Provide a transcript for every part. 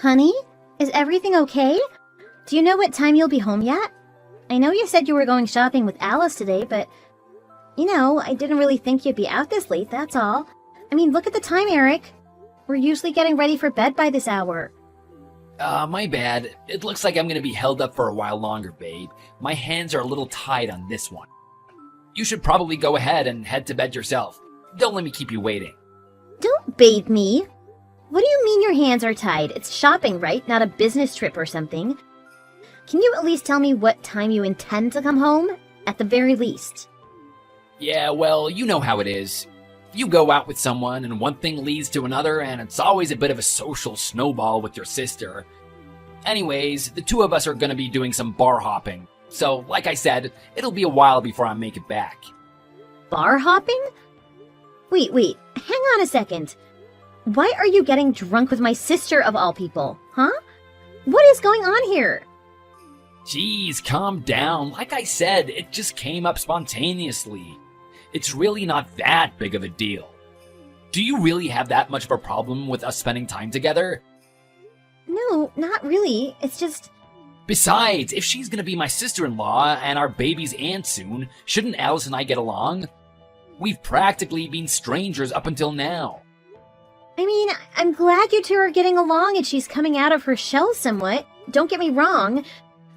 Honey, is everything okay? Do you know what time you'll be home yet? I know you said you were going shopping with Alice today, but, I didn't really think you'd be out this late, that's all. I mean, look at the time, Eric. We're usually getting ready for bed by this hour. My bad. It looks like I'm gonna be held up for a while longer, babe. My hands are a little tied on this one. You should probably go ahead and head to bed yourself. Don't let me keep you waiting. Don't bathe me. What do you mean your hands are tied? It's shopping, right? Not a business trip or something. Can you at least tell me what time you intend to come home? At the very least. Yeah, well, you know how it is. You go out with someone and one thing leads to another, and it's always a bit of a social snowball with your sister. Anyways, the two of us are gonna be doing some bar hopping. So, like I said, it'll be a while before I make it back. Bar hopping? Wait, hang on a second. Why are you getting drunk with my sister of all people, huh? What is going on here? Jeez, calm down. Like I said, it just came up spontaneously. It's really not that big of a deal. Do you really have that much of a problem with us spending time together? No, not really. It's just... Besides, if she's gonna be my sister-in-law and our baby's aunt soon, shouldn't Alice and I get along? We've practically been strangers up until now. I mean, I'm glad you two are getting along and she's coming out of her shell somewhat. Don't get me wrong.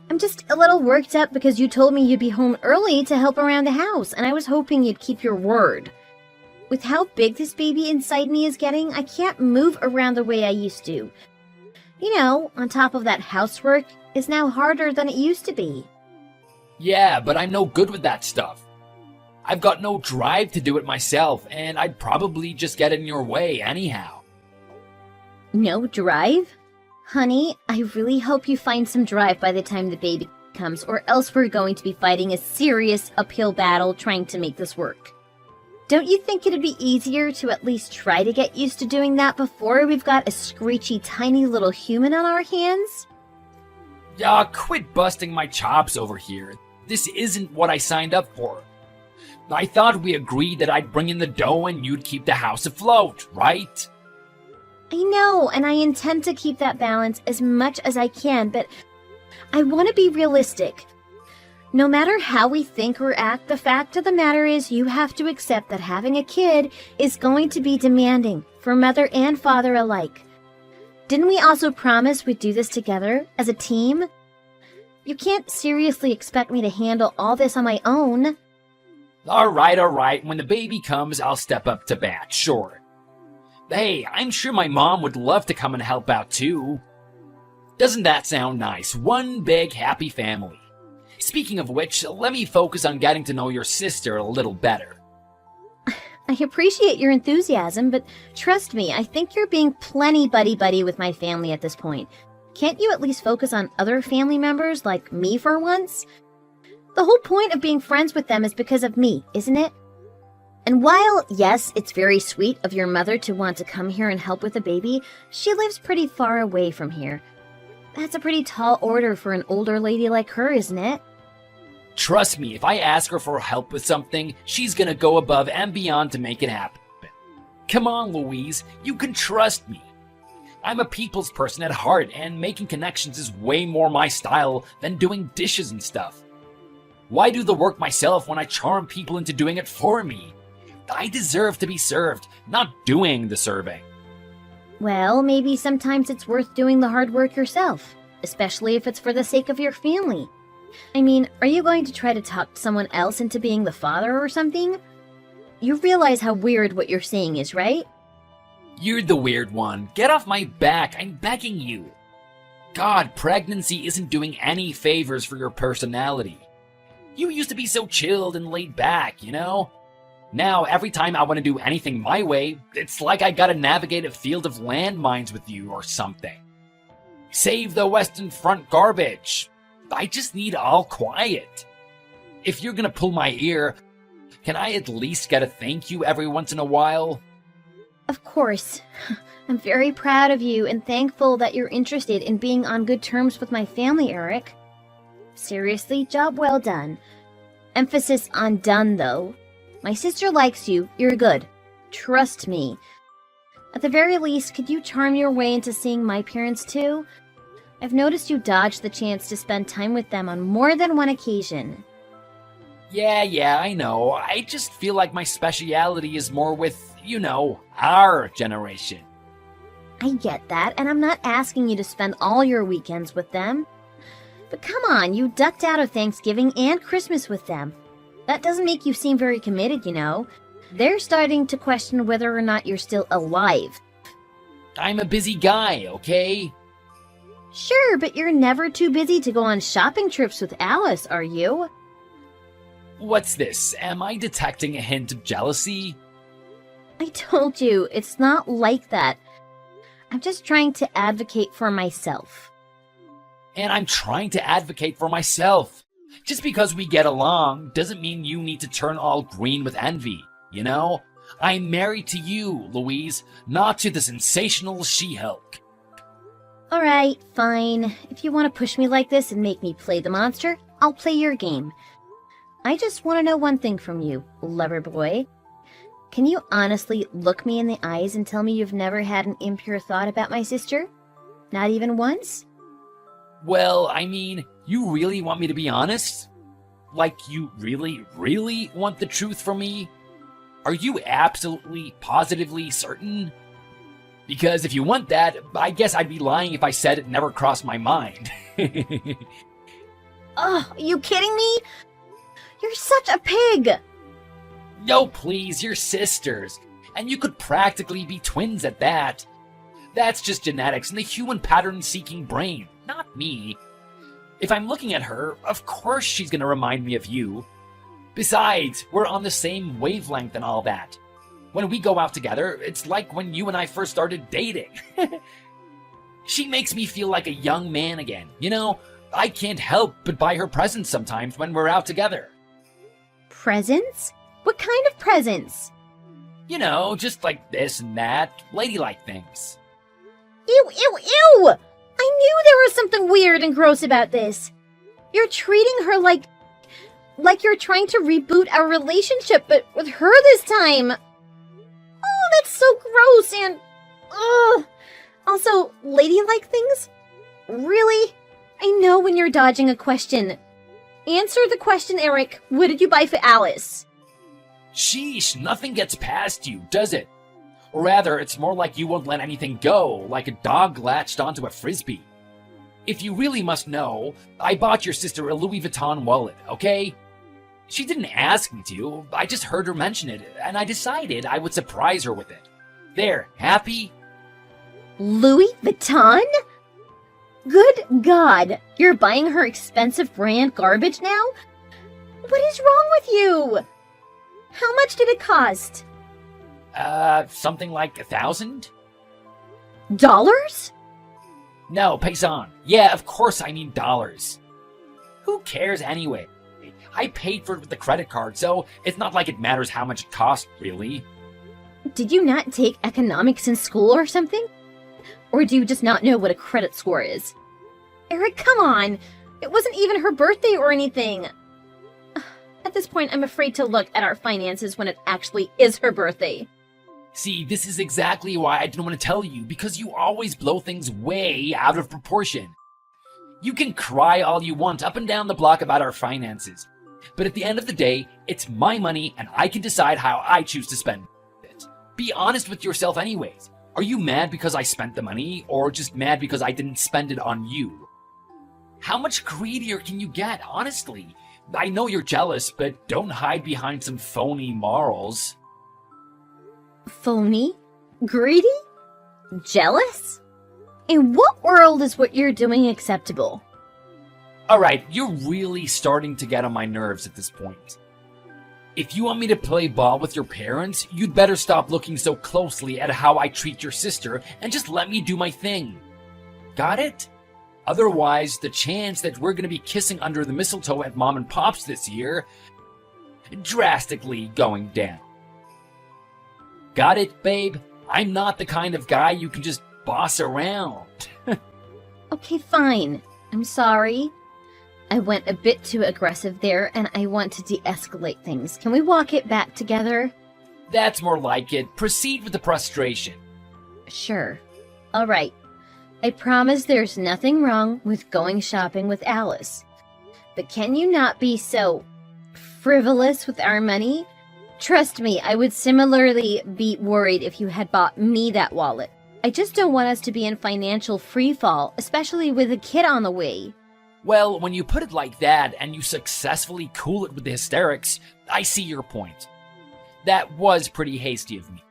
I'm just a little worked up because you told me you'd be home early to help around the house, and I was hoping you'd keep your word. With how big this baby inside me is getting, I can't move around the way I used to. On top of that, housework is now harder than it used to be. Yeah, but I'm no good with that stuff. I've got no drive to do it myself, and I'd probably just get in your way anyhow. No drive? Honey, I really hope you find some drive by the time the baby comes, or else we're going to be fighting a serious uphill battle trying to make this work. Don't you think it'd be easier to at least try to get used to doing that before we've got a screechy tiny little human on our hands? Quit busting my chops over here. This isn't what I signed up for. I thought we agreed that I'd bring in the dough and you'd keep the house afloat, right? I know, and I intend to keep that balance as much as I can, but I want to be realistic. No matter how we think or act, the fact of the matter is you have to accept that having a kid is going to be demanding for mother and father alike. Didn't we also promise we'd do this together, as a team? You can't seriously expect me to handle all this on my own. All right. When the baby comes, I'll step up to bat, sure. Hey, I'm sure my mom would love to come and help out too. Doesn't that sound nice? One big happy family. Speaking of which, let me focus on getting to know your sister a little better. I appreciate your enthusiasm, but trust me, I think you're being plenty buddy-buddy with my family at this point. Can't you at least focus on other family members like me for once? The whole point of being friends with them is because of me, isn't it? And while, yes, it's very sweet of your mother to want to come here and help with the baby, she lives pretty far away from here. That's a pretty tall order for an older lady like her, isn't it? Trust me, if I ask her for help with something, she's gonna go above and beyond to make it happen. Come on, Louise, you can trust me. I'm a people's person at heart, and making connections is way more my style than doing dishes and stuff. Why do the work myself when I charm people into doing it for me? I deserve to be served, not doing the serving. Well, maybe sometimes it's worth doing the hard work yourself, especially if it's for the sake of your family. I mean, are you going to try to talk someone else into being the father or something? You realize how weird what you're saying is, right? You're the weird one. Get off my back, I'm begging you. God, pregnancy isn't doing any favors for your personality. You used to be so chilled and laid back, Now, every time I want to do anything my way, it's like I gotta navigate a field of landmines with you or something. Save the Western Front garbage. I just need all quiet. If you're gonna pull my ear, can I at least get a thank you every once in a while? Of course. I'm very proud of you and thankful that you're interested in being on good terms with my family, Eric. Seriously, job well done. Emphasis on done, though. My sister likes you. You're good. Trust me. At the very least, could you charm your way into seeing my parents too? I've noticed you dodged the chance to spend time with them on more than one occasion. Yeah, I know. I just feel like my speciality is more with, our generation. I get that, and I'm not asking you to spend all your weekends with them. But come on, you ducked out of Thanksgiving and Christmas with them. That doesn't make you seem very committed, They're starting to question whether or not you're still alive. I'm a busy guy, okay? Sure, but you're never too busy to go on shopping trips with Alice, are you? What's this? Am I detecting a hint of jealousy? I told you, it's not like that. I'm just trying to advocate for myself. And I'm trying to advocate for myself. Just because we get along doesn't mean you need to turn all green with envy, I'm married to you, Louise, not to the sensational She-Hulk. Alright, fine. If you want to push me like this and make me play the monster, I'll play your game. I just want to know one thing from you, lover boy. Can you honestly look me in the eyes and tell me you've never had an impure thought about my sister? Not even once? Well, you really want me to be honest? Like you really want the truth from me? Are you absolutely, positively certain? Because if you want that, I guess I'd be lying if I said it never crossed my mind. Oh, are you kidding me? You're such a pig! No, please, you're sisters. And you could practically be twins at that. That's just genetics and the human pattern-seeking brain, not me. If I'm looking at her, of course she's gonna remind me of you. Besides, we're on the same wavelength and all that. When we go out together, it's like when you and I first started dating. She makes me feel like a young man again, I can't help but buy her presents sometimes when we're out together. Presents? What kind of presents? Just like this and that, ladylike things. Ew, ew, ew! I knew there was something weird and gross about this. You're treating her like you're trying to reboot our relationship, but with her this time. Oh, that's so gross and... ugh. Also, ladylike things? Really? I know when you're dodging a question. Answer the question, Eric. What did you buy for Alice? Sheesh, nothing gets past you, does it? Or rather, it's more like you won't let anything go, like a dog latched onto a frisbee. If you really must know, I bought your sister a Louis Vuitton wallet, okay? She didn't ask me to, I just heard her mention it, and I decided I would surprise her with it. There, happy? Louis Vuitton? Good God, you're buying her expensive brand garbage now? What is wrong with you? How much did it cost? Something like 1,000? Dollars? No, paisan. Yeah, of course I mean dollars. Who cares anyway? I paid for it with the credit card, so it's not like it matters how much it cost, really. Did you not take economics in school or something? Or do you just not know what a credit score is? Eric, come on! It wasn't even her birthday or anything! At this point, I'm afraid to look at our finances when it actually is her birthday. See, this is exactly why I didn't want to tell you, because you always blow things way out of proportion. You can cry all you want up and down the block about our finances, but at the end of the day, it's my money and I can decide how I choose to spend it. Be honest with yourself anyways. Are you mad because I spent the money, or just mad because I didn't spend it on you? How much greedier can you get, honestly? I know you're jealous, but don't hide behind some phony morals. Phony? Greedy? Jealous? In what world is what you're doing acceptable? Alright, you're really starting to get on my nerves at this point. If you want me to play ball with your parents, you'd better stop looking so closely at how I treat your sister and just let me do my thing. Got it? Otherwise, the chance that we're gonna be kissing under the mistletoe at Mom and Pop's this year drastically going down. Got it, babe? I'm not the kind of guy you can just boss around. Okay, fine. I'm sorry. I went a bit too aggressive there, and I want to de-escalate things. Can we walk it back together? That's more like it. Proceed with the prostration. Sure. All right. I promise there's nothing wrong with going shopping with Alice. But can you not be so frivolous with our money? Trust me, I would similarly be worried if you had bought me that wallet. I just don't want us to be in financial freefall, especially with a kid on the way. Well, when you put it like that and you successfully cool it with the hysterics, I see your point. That was pretty hasty of me.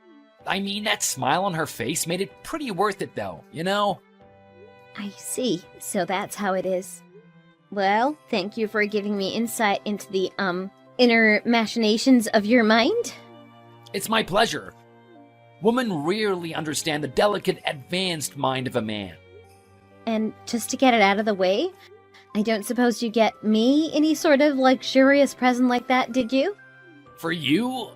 I mean, that smile on her face made it pretty worth it though, you know? I see. So that's how it is. Well, thank you for giving me insight into the, inner machinations of your mind. It's my pleasure. Women rarely understand the delicate, advanced mind of a man. And just to get it out of the way, I don't suppose you get me any sort of luxurious present like that, did you? For you?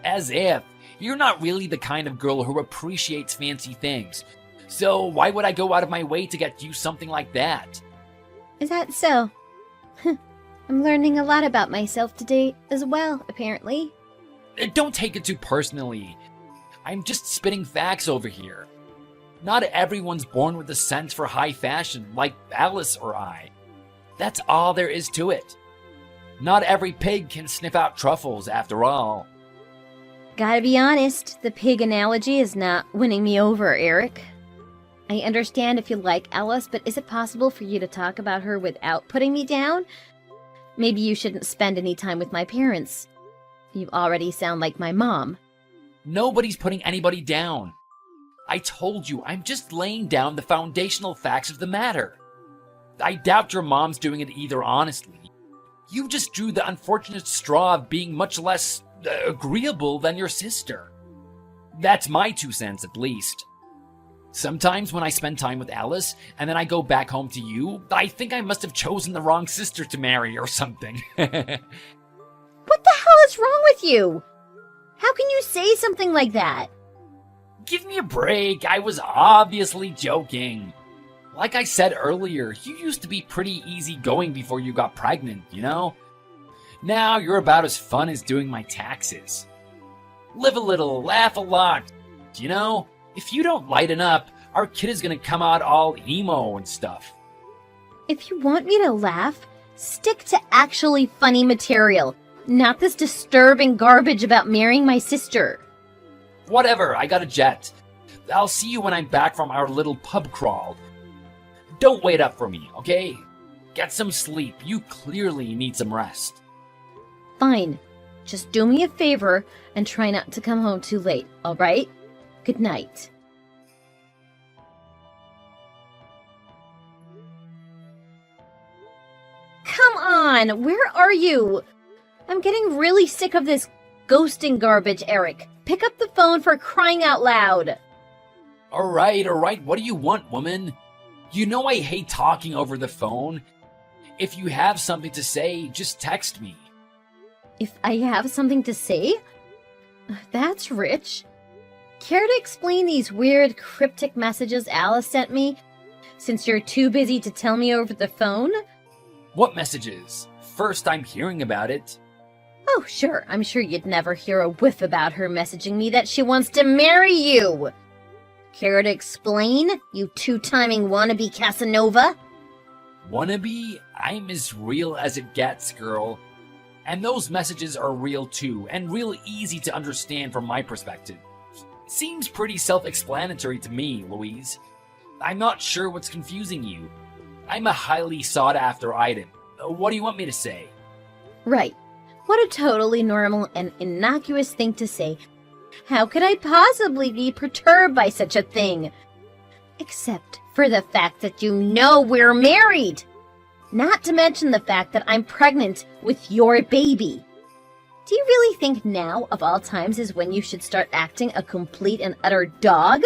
As if. You're not really the kind of girl who appreciates fancy things. So why would I go out of my way to get you something like that? Is that so? I'm learning a lot about myself today as well, apparently. Don't take it too personally. I'm just spitting facts over here. Not everyone's born with a sense for high fashion, like Alice or I. That's all there is to it. Not every pig can sniff out truffles, after all. Gotta be honest, the pig analogy is not winning me over, Eric. I understand if you like Alice, but is it possible for you to talk about her without putting me down? Maybe you shouldn't spend any time with my parents. You already sound like my mom. Nobody's putting anybody down. I told you, I'm just laying down the foundational facts of the matter. I doubt your mom's doing it either, honestly. You just drew the unfortunate straw of being much less agreeable than your sister. That's my 2 cents, at least. Sometimes when I spend time with Alice, and then I go back home to you, I think I must have chosen the wrong sister to marry or something. What the hell is wrong with you? How can you say something like that? Give me a break, I was obviously joking. Like I said earlier, you used to be pretty easygoing before you got pregnant, you know? Now you're about as fun as doing my taxes. Live a little, laugh a lot, you know? If you don't lighten up, our kid is gonna come out all emo and stuff. If you want me to laugh, stick to actually funny material, not this disturbing garbage about marrying my sister. Whatever, I got a jet. I'll see you when I'm back from our little pub crawl. Don't wait up for me, okay? Get some sleep. You clearly need some rest. Fine. Just do me a favor and try not to come home too late, alright? Good night. Come on! Where are you? I'm getting really sick of this ghosting garbage, Eric. Pick up the phone for crying out loud. Alright, what do you want, woman? You know I hate talking over the phone. If you have something to say, just text me. If I have something to say? That's rich. Care to explain these weird, cryptic messages Alice sent me, since you're too busy to tell me over the phone? What messages? First I'm hearing about it. Oh, sure. I'm sure you'd never hear a whiff about her messaging me that she wants to marry you. Care to explain, you two-timing wannabe Casanova? Wannabe? I'm as real as it gets, girl. And those messages are real too, and real easy to understand from my perspective. Seems pretty self-explanatory to me, Louise. I'm not sure what's confusing you. I'm a highly sought-after item. What do you want me to say? Right. What a totally normal and innocuous thing to say. How could I possibly be perturbed by such a thing? Except for the fact that you know we're married! Not to mention the fact that I'm pregnant with your baby. Do you really think now, of all times, is when you should start acting a complete and utter dog?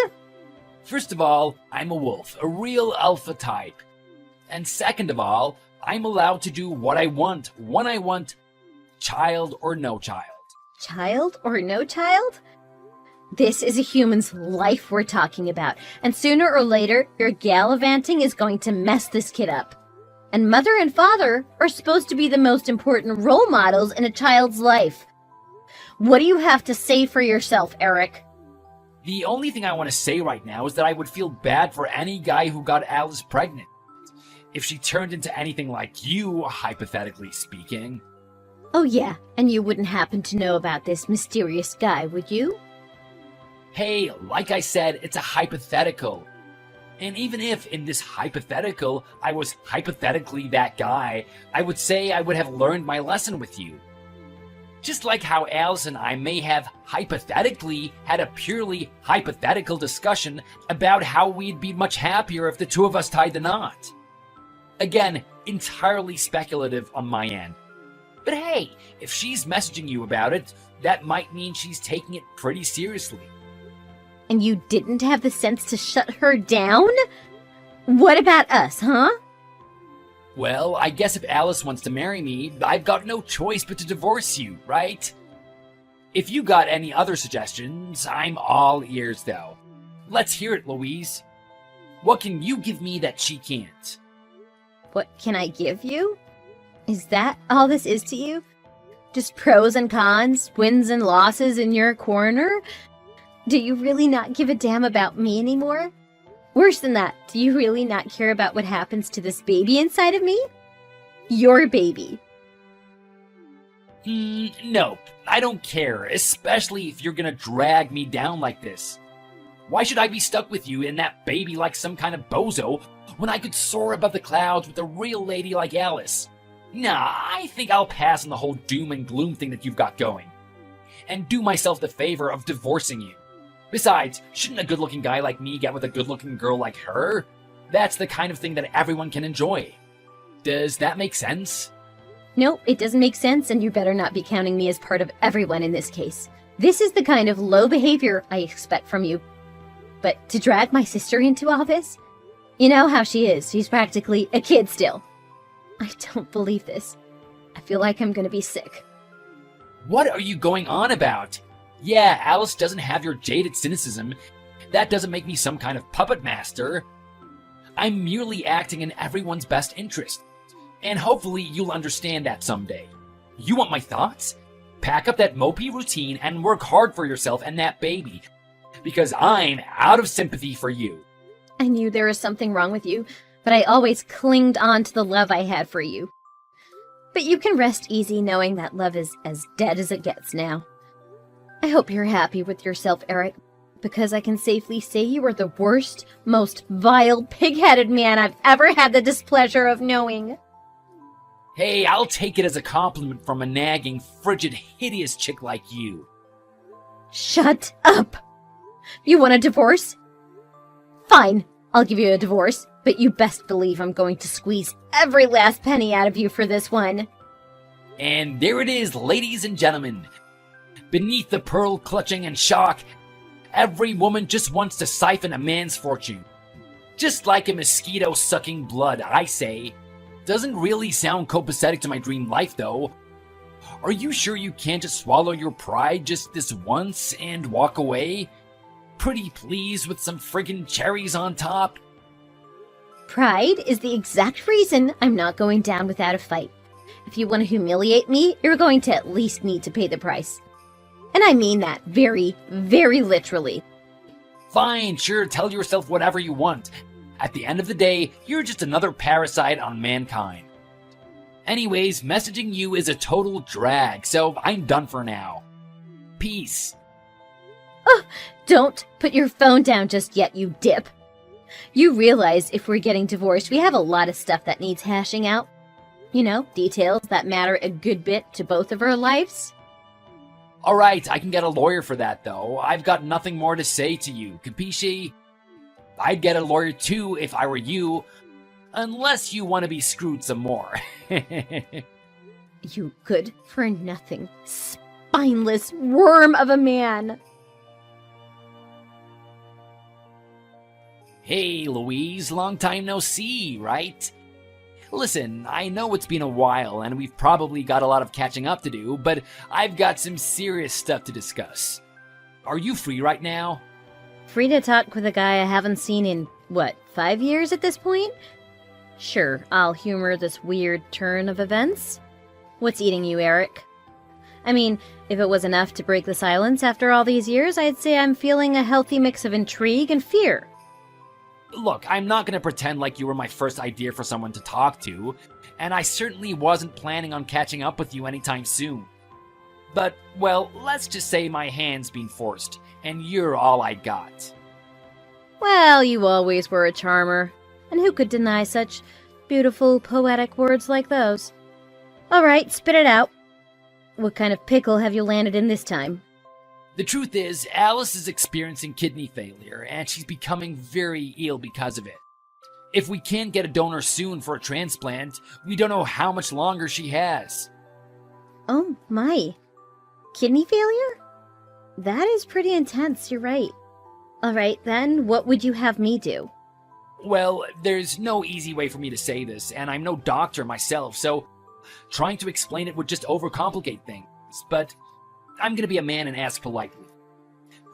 First of all, I'm a wolf, a real alpha type. And second of all, I'm allowed to do what I want, when I want, child or no child. Child or no child? This is a human's life we're talking about, and sooner or later, your gallivanting is going to mess this kid up. And mother and father are supposed to be the most important role models in a child's life. What do you have to say for yourself, Eric? The only thing I want to say right now is that I would feel bad for any guy who got Alice pregnant. If she turned into anything like you, hypothetically speaking. Oh yeah, and you wouldn't happen to know about this mysterious guy, would you? Hey, like I said, it's a hypothetical. And even if, in this hypothetical, I was hypothetically that guy, I would say I would have learned my lesson with you. Just like how Alice and I may have hypothetically had a purely hypothetical discussion about how we'd be much happier if the two of us tied the knot. Again, entirely speculative on my end. But hey, if she's messaging you about it, that might mean she's taking it pretty seriously. And you didn't have the sense to shut her down? What about us, huh? Well, I guess if Alice wants to marry me, I've got no choice but to divorce you, right? If you got any other suggestions, I'm all ears though. Let's hear it, Louise. What can you give me that she can't? What can I give you? Is that all this is to you? Just pros and cons, wins and losses in your corner? Do you really not give a damn about me anymore? Worse than that, do you really not care about what happens to this baby inside of me? Your baby. Nope, I don't care, especially if you're gonna drag me down like this. Why should I be stuck with you and that baby like some kind of bozo when I could soar above the clouds with a real lady like Alice? Nah, I think I'll pass on the whole doom and gloom thing that you've got going. And do myself the favor of divorcing you. Besides, shouldn't a good-looking guy like me get with a good-looking girl like her? That's the kind of thing that everyone can enjoy. Does that make sense? Nope, it doesn't make sense, and you better not be counting me as part of everyone in this case. This is the kind of low behavior I expect from you. But to drag my sister into all this? You know how she is. She's practically a kid still. I don't believe this. I feel like I'm gonna be sick. What are you going on about? Yeah, Alice doesn't have your jaded cynicism. That doesn't make me some kind of puppet master. I'm merely acting in everyone's best interest. And hopefully you'll understand that someday. You want my thoughts? Pack up that mopey routine and work hard for yourself and that baby. Because I'm out of sympathy for you. I knew there was something wrong with you, but I always clinged on to the love I had for you. But you can rest easy knowing that love is as dead as it gets now. I hope you're happy with yourself, Eric, because I can safely say you are the worst, most vile, pig-headed man I've ever had the displeasure of knowing. Hey, I'll take it as a compliment from a nagging, frigid, hideous chick like you. Shut up! You want a divorce? Fine, I'll give you a divorce, but you best believe I'm going to squeeze every last penny out of you for this one. And there it is, ladies and gentlemen. Beneath the pearl clutching and shock, every woman just wants to siphon a man's fortune. Just like a mosquito sucking blood, I say. Doesn't really sound copacetic to my dream life, though. Are you sure you can't just swallow your pride just this once and walk away? Pretty pleased with some friggin' cherries on top? Pride is the exact reason I'm not going down without a fight. If you want to humiliate me, you're going to at least need to pay the price. And I mean that very, very literally. Fine, sure, tell yourself whatever you want. At the end of the day, you're just another parasite on mankind. Anyways, messaging you is a total drag, so I'm done for now. Peace. Oh, don't put your phone down just yet, you dip. You realize if we're getting divorced, we have a lot of stuff that needs hashing out. You know, details that matter a good bit to both of our lives. Alright, I can get a lawyer for that, though. I've got nothing more to say to you, capisci? I'd get a lawyer too if I were you, unless you want to be screwed some more. You good-for-nothing, spineless worm of a man. Hey, Louise, long time no see, right? Listen, I know it's been a while and we've probably got a lot of catching up to do, but I've got some serious stuff to discuss. Are you free right now? Free to talk with a guy I haven't seen in, 5 years at this point? Sure, I'll humor this weird turn of events. What's eating you, Eric? I mean, if it was enough to break the silence after all these years, I'd say I'm feeling a healthy mix of intrigue and fear. Look, I'm not gonna pretend like you were my first idea for someone to talk to, and I certainly wasn't planning on catching up with you anytime soon. But, well, let's just say my hand's been forced, and you're all I got. Well, you always were a charmer, and who could deny such beautiful, poetic words like those? All right, spit it out. What kind of pickle have you landed in this time? The truth is, Alice is experiencing kidney failure, and she's becoming very ill because of it. If we can't get a donor soon for a transplant, we don't know how much longer she has. Oh my. Kidney failure? That is pretty intense, you're right. All right, then, what would you have me do? Well, there's no easy way for me to say this, and I'm no doctor myself, so trying to explain it would just overcomplicate things. But I'm gonna be a man and ask politely.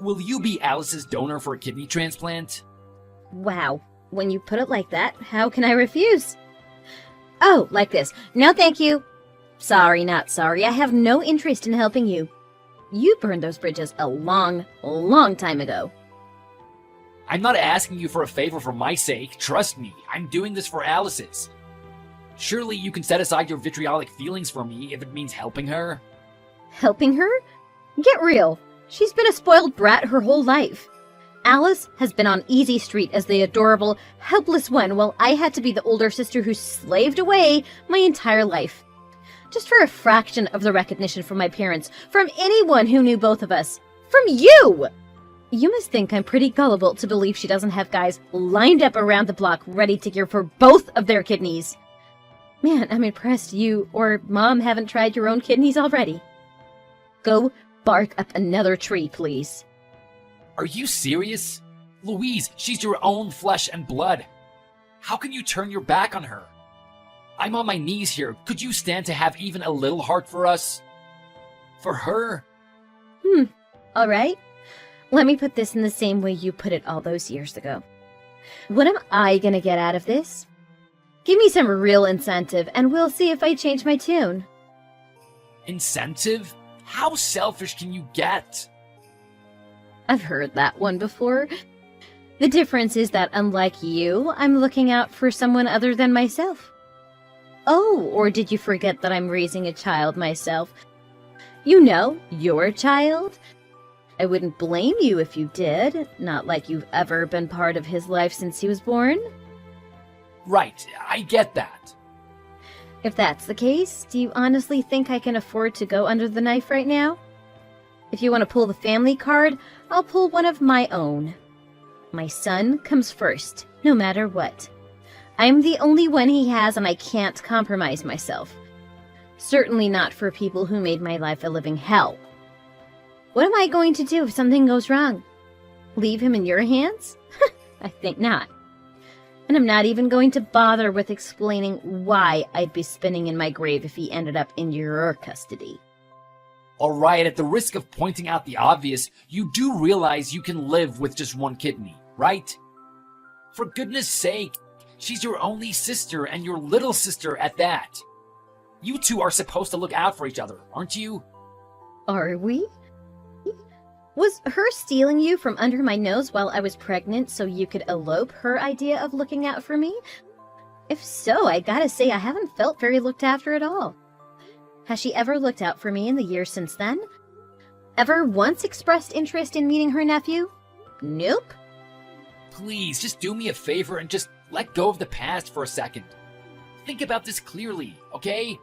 Will you be Alice's donor for a kidney transplant? Wow, when you put it like that, how can I refuse? Oh, like this. No, thank you. Sorry, not sorry. I have no interest in helping you. You burned those bridges a long, long time ago. I'm not asking you for a favor for my sake, trust me. I'm doing this for Alice's. Surely you can set aside your vitriolic feelings for me if it means helping her. Helping her? Get real. She's been a spoiled brat her whole life. Alice has been on easy street as the adorable, helpless one, while I had to be the older sister who slaved away my entire life. Just for a fraction of the recognition from my parents, from anyone who knew both of us. From you! You must think I'm pretty gullible to believe she doesn't have guys lined up around the block ready to give her both of their kidneys. Man, I'm impressed you or Mom haven't tried your own kidneys already. Go bark up another tree, please. Are you serious? Louise, she's your own flesh and blood. How can you turn your back on her? I'm on my knees here. Could you stand to have even a little heart for us? For her? All right. Let me put this in the same way you put it all those years ago. What am I gonna get out of this? Give me some real incentive, and we'll see if I change my tune. Incentive? How selfish can you get? I've heard that one before. The difference is that, unlike you, I'm looking out for someone other than myself. Oh, or did you forget that I'm raising a child myself? You know, your child? I wouldn't blame you if you did. Not like you've ever been part of his life since he was born. Right, I get that. If that's the case, do you honestly think I can afford to go under the knife right now? If you want to pull the family card, I'll pull one of my own. My son comes first, no matter what. I'm the only one he has, and I can't compromise myself. Certainly not for people who made my life a living hell. What am I going to do if something goes wrong? Leave him in your hands? I think not. And I'm not even going to bother with explaining why I'd be spinning in my grave if he ended up in your custody. Alright, at the risk of pointing out the obvious, you do realize you can live with just one kidney, right? For goodness sake, she's your only sister and your little sister at that. You two are supposed to look out for each other, aren't you? Are we? Was her stealing you from under my nose while I was pregnant so you could elope her idea of looking out for me? If so, I gotta say I haven't felt very looked after at all. Has she ever looked out for me in the years since then? Ever once expressed interest in meeting her nephew? Nope. Please, just do me a favor and just let go of the past for a second. Think about this clearly, okay?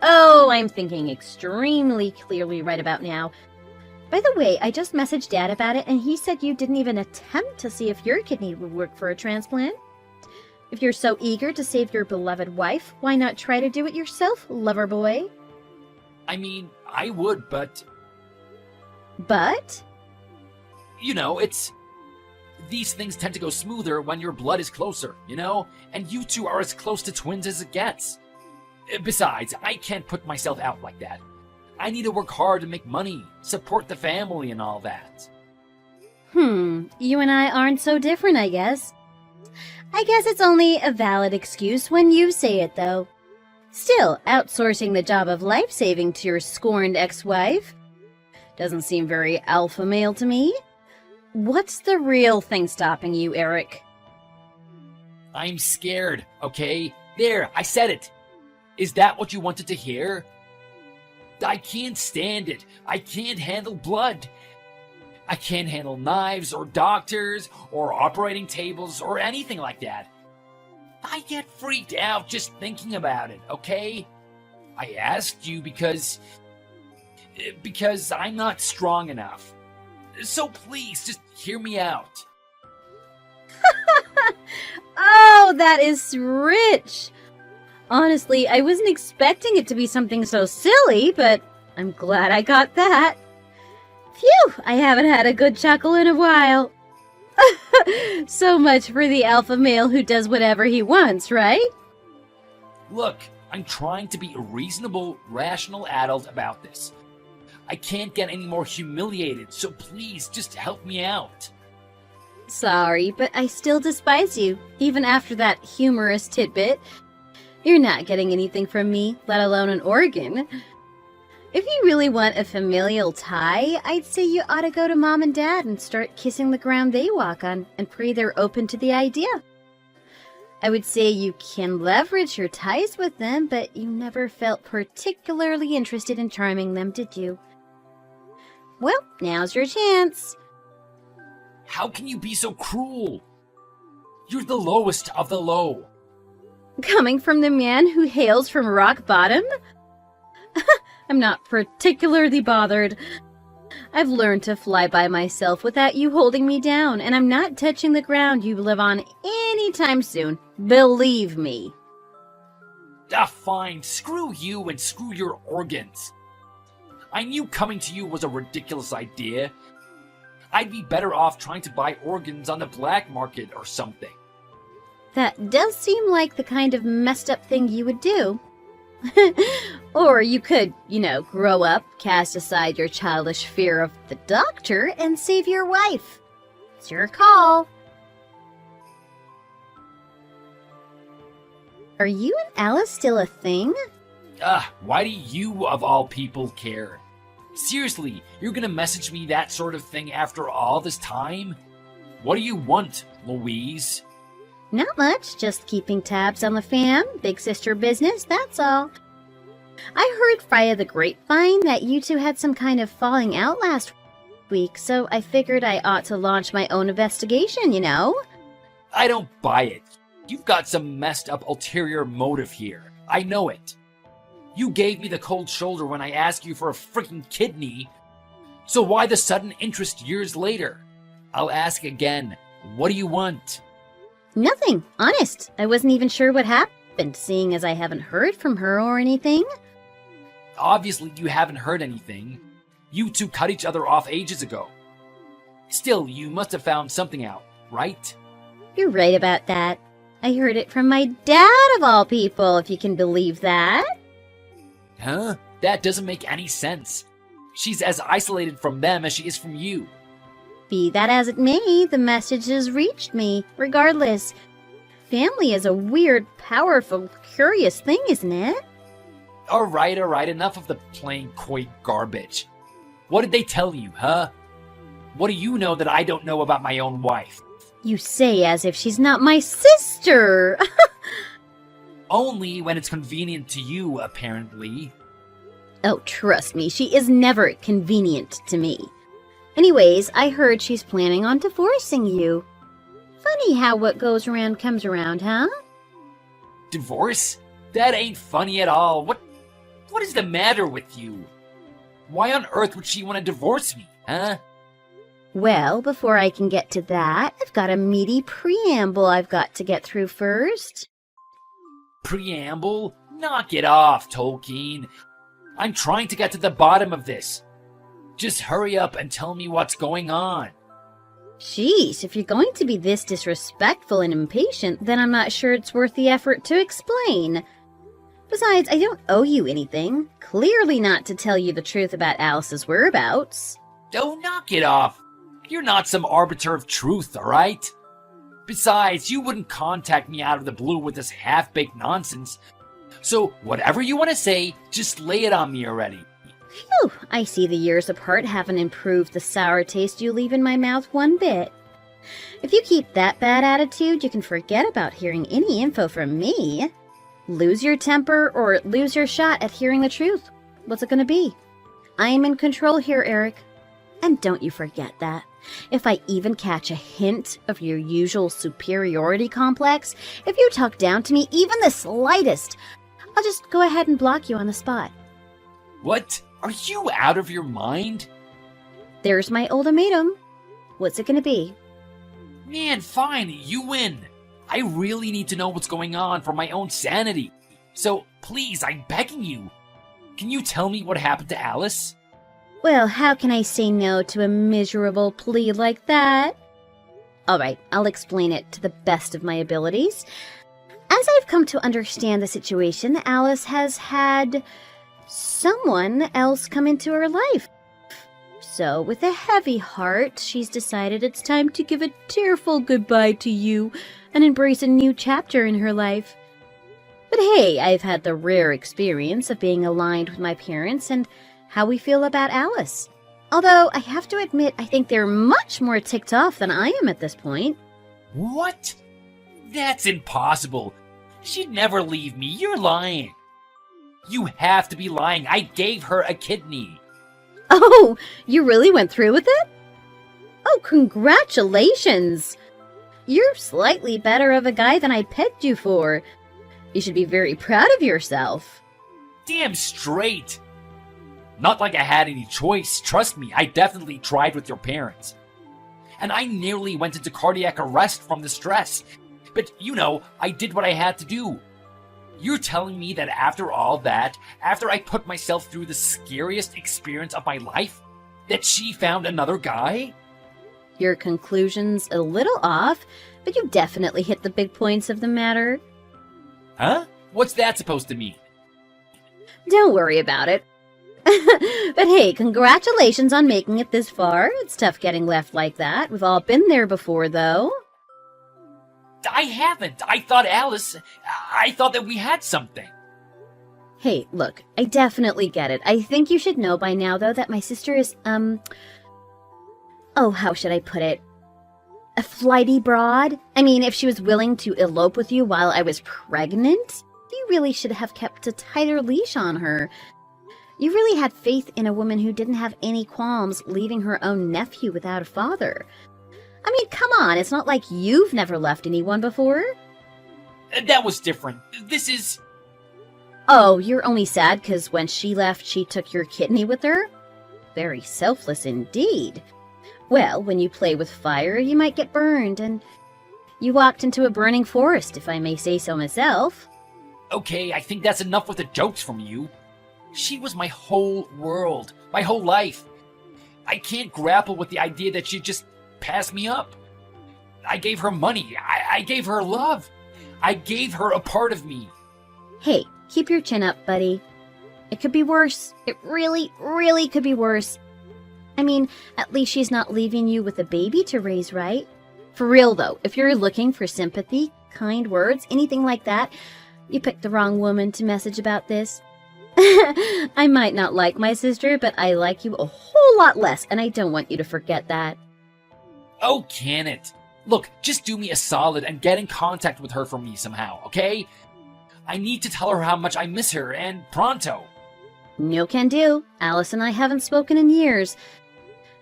Oh, I'm thinking extremely clearly right about now. By the way, I just messaged Dad about it, and he said you didn't even attempt to see if your kidney would work for a transplant. If you're so eager to save your beloved wife, why not try to do it yourself, lover boy? I mean, I would, but... But? You know, these things tend to go smoother when your blood is closer, you know? And you two are as close to twins as it gets. Besides, I can't put myself out like that. I need to work hard to make money, support the family and all that. You and I aren't so different, I guess. I guess it's only a valid excuse when you say it, though. Still, outsourcing the job of life-saving to your scorned ex-wife doesn't seem very alpha male to me. What's the real thing stopping you, Eric? I'm scared, okay? There, I said it. Is that what you wanted to hear? I can't stand it. I can't handle blood. I can't handle knives or doctors or operating tables or anything like that. I get freaked out just thinking about it, okay? I asked you because I'm not strong enough. So please, just hear me out. Oh, that is rich! Honestly, I wasn't expecting it to be something so silly, but I'm glad I got that. Phew, I haven't had a good chuckle in a while. So much for the alpha male who does whatever he wants, right? Look, I'm trying to be a reasonable, rational adult about this. I can't get any more humiliated, so please just help me out. Sorry, but I still despise you, even after that humorous tidbit. You're not getting anything from me, let alone an organ. If you really want a familial tie, I'd say you ought to go to Mom and Dad and start kissing the ground they walk on and pray they're open to the idea. I would say you can leverage your ties with them, but you never felt particularly interested in charming them, did you? Well, now's your chance. How can you be so cruel? You're the lowest of the low. Coming from the man who hails from rock bottom? I'm not particularly bothered. I've learned to fly by myself without you holding me down, and I'm not touching the ground you live on anytime soon. Believe me. Ah, fine. Screw you and screw your organs. I knew coming to you was a ridiculous idea. I'd be better off trying to buy organs on the black market or something. That does seem like the kind of messed up thing you would do. Or you could, grow up, cast aside your childish fear of the doctor, and save your wife. It's your call. Are you and Alice still a thing? Why do you, of all people, care? Seriously, you're gonna message me that sort of thing after all this time? What do you want, Louise? Not much, just keeping tabs on the fam, big sister business, that's all. I heard via the grapevine that you two had some kind of falling out last week, so I figured I ought to launch my own investigation, I don't buy it. You've got some messed up ulterior motive here. I know it. You gave me the cold shoulder when I asked you for a freaking kidney. So why the sudden interest years later? I'll ask again. What do you want? Nothing, honest. I wasn't even sure what happened, seeing as I haven't heard from her or anything. Obviously, you haven't heard anything. You two cut each other off ages ago. Still, you must have found something out, right? You're right about that. I heard it from my dad, of all people, if you can believe that. Huh? That doesn't make any sense. She's as isolated from them as she is from you. Be that as it may, the message has reached me. Regardless, family is a weird, powerful, curious thing, isn't it? Alright, enough of the plain coy garbage. What did they tell you, huh? What do you know that I don't know about my own wife? You say as if she's not my sister! Only when it's convenient to you, apparently. Oh, trust me, she is never convenient to me. Anyways, I heard she's planning on divorcing you. Funny how what goes around comes around, huh? Divorce? That ain't funny at all. What is the matter with you? Why on earth would she want to divorce me, huh? Well, before I can get to that, I've got a meaty preamble I've got to get through first. Preamble? Knock it off, Tolkien. I'm trying to get to the bottom of this. Just hurry up and tell me what's going on. Jeez, if you're going to be this disrespectful and impatient, then I'm not sure it's worth the effort to explain. Besides, I don't owe you anything. Clearly not to tell you the truth about Alice's whereabouts. Oh, knock it off. You're not some arbiter of truth, alright? Besides, you wouldn't contact me out of the blue with this half-baked nonsense. So whatever you want to say, just lay it on me already. Phew, I see the years apart haven't improved the sour taste you leave in my mouth one bit. If you keep that bad attitude, you can forget about hearing any info from me. Lose your temper or lose your shot at hearing the truth. What's it gonna be? I am in control here, Eric. And don't you forget that. If I even catch a hint of your usual superiority complex, if you talk down to me even the slightest, I'll just go ahead and block you on the spot. What? Are you out of your mind? There's my ultimatum. What's it gonna be? Man, fine, you win. I really need to know what's going on for my own sanity. So, please, I'm begging you. Can you tell me what happened to Alice? Well, how can I say no to a miserable plea like that? Alright, I'll explain it to the best of my abilities. As I've come to understand the situation, Alice has had someone else come into her life. So, with a heavy heart, she's decided it's time to give a tearful goodbye to you and embrace a new chapter in her life. But hey, I've had the rare experience of being aligned with my parents and how we feel about Alice. Although, I have to admit, I think they're much more ticked off than I am at this point. What? That's impossible. She'd never leave me. You're lying. You have to be lying. I gave her a kidney. Oh, you really went through with it? Oh, congratulations! You're slightly better of a guy than I pegged you for. You should be very proud of yourself. Damn straight. Not like I had any choice. Trust me, I definitely tried with your parents. And I nearly went into cardiac arrest from the stress. But, you know, I did what I had to do. You're telling me that after all that, after I put myself through the scariest experience of my life, that she found another guy? Your conclusion's a little off, but you definitely hit the big points of the matter. Huh? What's that supposed to mean? Don't worry about it. But hey, congratulations on making it this far. It's tough getting left like that. We've all been there before, though. I haven't. I thought that we had something. Hey, look, I definitely get it. I think you should know by now, though, that my sister is, oh, how should I put it? A flighty broad? I mean, if she was willing to elope with you while I was pregnant, you really should have kept a tighter leash on her. You really had faith in a woman who didn't have any qualms leaving her own nephew without a father. I mean, come on, it's not like you've never left anyone before. That was different. This is... Oh, you're only sad because when she left, she took your kidney with her? Very selfless indeed. Well, when you play with fire, you might get burned, and you walked into a burning forest, if I may say so myself. Okay, I think that's enough with the jokes from you. She was my whole world, my whole life. I can't grapple with the idea that she just passed me up. I gave her money. I gave her love. I gave her a part of me. Hey, keep your chin up, buddy. It could be worse. It really, really could be worse. I mean, at least she's not leaving you with a baby to raise, right? For real, though, if you're looking for sympathy, kind words, anything like that, you picked the wrong woman to message about this. I might not like my sister, but I like you a whole lot less, and I don't want you to forget that. Oh, can it? Look, just do me a solid and get in contact with her for me somehow, okay? I need to tell her how much I miss her, and pronto. No can do. Alice and I haven't spoken in years.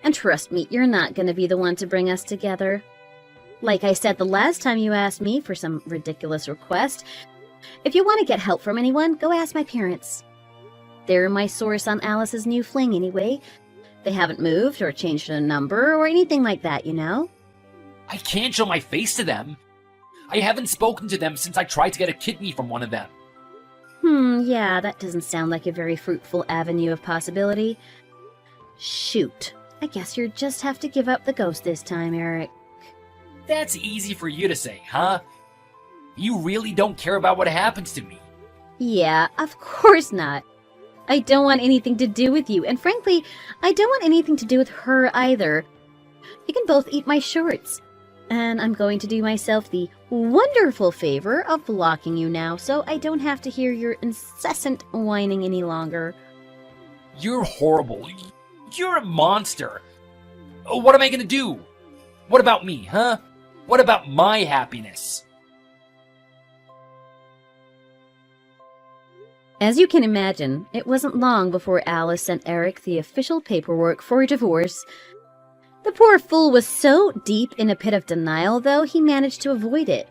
And trust me, you're not going to be the one to bring us together. Like I said the last time you asked me for some ridiculous request, if you want to get help from anyone, go ask my parents. They're my source on Alice's new fling anyway. They haven't moved or changed a number or anything like that, you know? I can't show my face to them. I haven't spoken to them since I tried to get a kidney from one of them. Yeah, that doesn't sound like a very fruitful avenue of possibility. Shoot, I guess you just have to give up the ghost this time, Eric. That's easy for you to say, huh? You really don't care about what happens to me. Yeah, of course not. I don't want anything to do with you, and frankly, I don't want anything to do with her either. You can both eat my shorts. And I'm going to do myself the wonderful favor of blocking you now so I don't have to hear your incessant whining any longer. You're horrible. You're a monster. What am I gonna do? What about me, huh? What about my happiness? As you can imagine, it wasn't long before Alice sent Eric the official paperwork for a divorce. The poor fool was so deep in a pit of denial, though, he managed to avoid it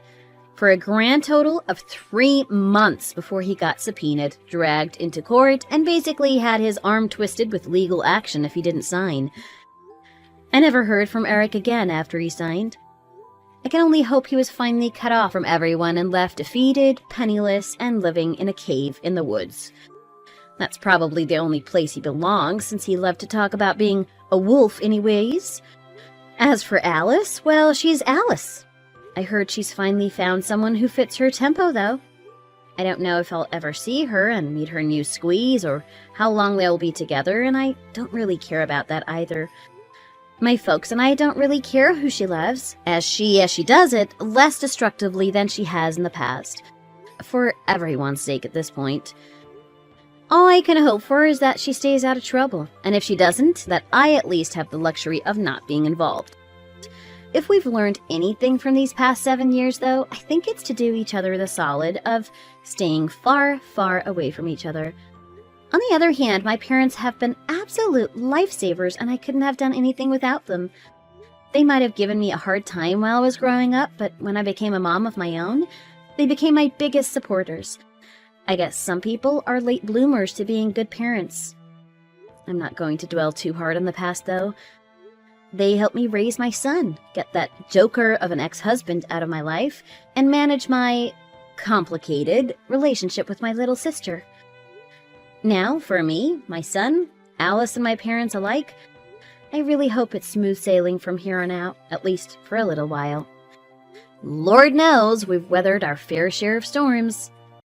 for a grand total of 3 months before he got subpoenaed, dragged into court, and basically had his arm twisted with legal action if he didn't sign. I never heard from Eric again after he signed. I can only hope he was finally cut off from everyone and left defeated, penniless, and living in a cave in the woods. That's probably the only place he belongs, since he loved to talk about being a wolf anyways. As for Alice, well, she's Alice. I heard she's finally found someone who fits her tempo, though. I don't know if I'll ever see her and meet her new squeeze, or how long they'll be together, and I don't really care about that either. My folks and I don't really care who she loves, as she does it less destructively than she has in the past. For everyone's sake at this point. All I can hope for is that she stays out of trouble, and if she doesn't, that I at least have the luxury of not being involved. If we've learned anything from these past 7 years, though, I think it's to do each other the solid of staying far, far away from each other. On the other hand, my parents have been absolute lifesavers, and I couldn't have done anything without them. They might have given me a hard time while I was growing up, but when I became a mom of my own, they became my biggest supporters. I guess some people are late bloomers to being good parents. I'm not going to dwell too hard on the past, though. They helped me raise my son, get that joker of an ex-husband out of my life, and manage my complicated relationship with my little sister. Now, for me, my son, Alice, and my parents alike, I really hope it's smooth sailing from here on out, at least for a little while. Lord knows we've weathered our fair share of storms.